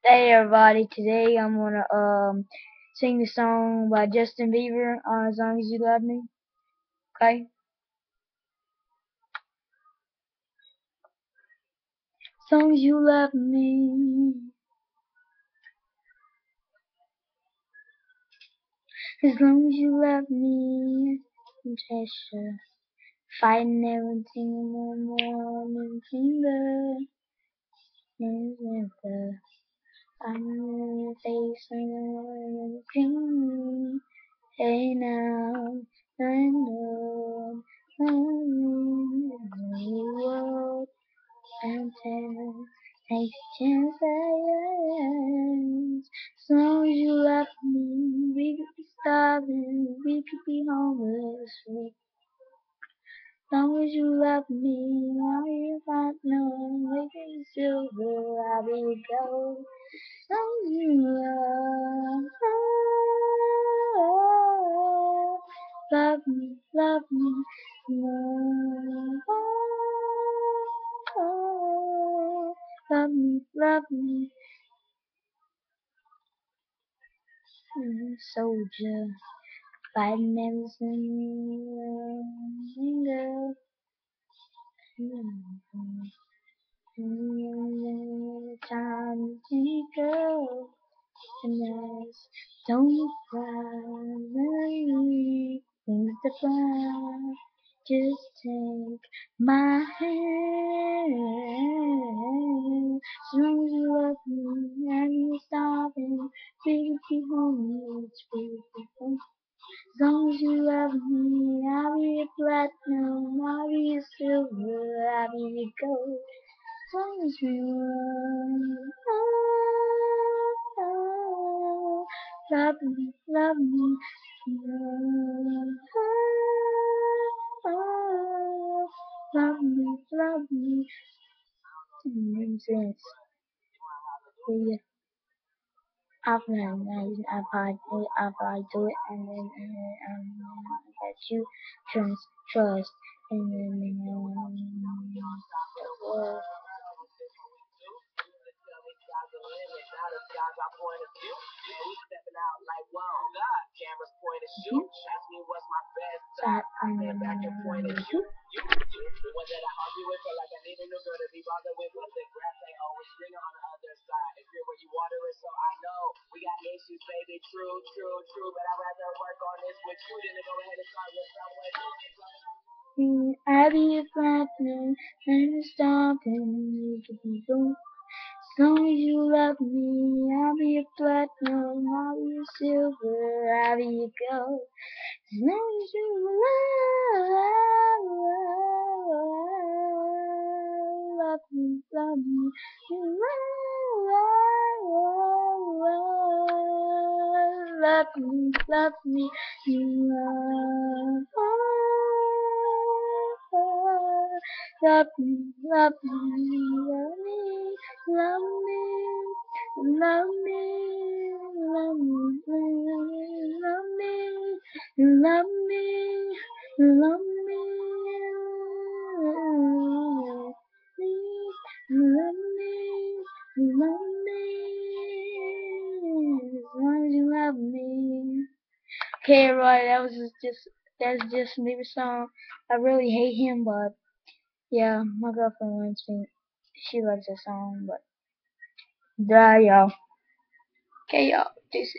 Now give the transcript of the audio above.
Hey everybody, today I'm gonna sing the song by Justin Bieber, As Long As You Love Me. Okay? As long as you love me, as long as you love me, treasure, fighting everything more than finger, I'm in your face and everything. Hey now, I know I'm in the world and take a chance as long as you love me, we could be starving, we could be homeless. As long as you love me, I'll be platinum, we could be silver, I'll be gold. As long as you love me, love me, love me, love me, soldier, fighting everything, girl. Time to go, and don't cry, things to fly. Just take my hand. As long as you love me and you're starving, we be homeless, we be home. As long as you love me, I'll be a platinum, I'll be a silver, I'll be a gold. As long as you love me, love me. Since we after I do it, and then that you trust, and then the world. That I'll be a platinum and a star, and you can be gold. As long as you love me, I'll be a platinum, I'll be a silver, I'll be a gold. As long as you love me, love me, love me, love me, love me, love me, love me, love me, love me, love me, love me, love me, as long as you love me. Okay, everybody, that's just Bieber's song. I really hate him, but yeah, my girlfriend wants me. She loves the song, but die, y'all. Okay, y'all. This is.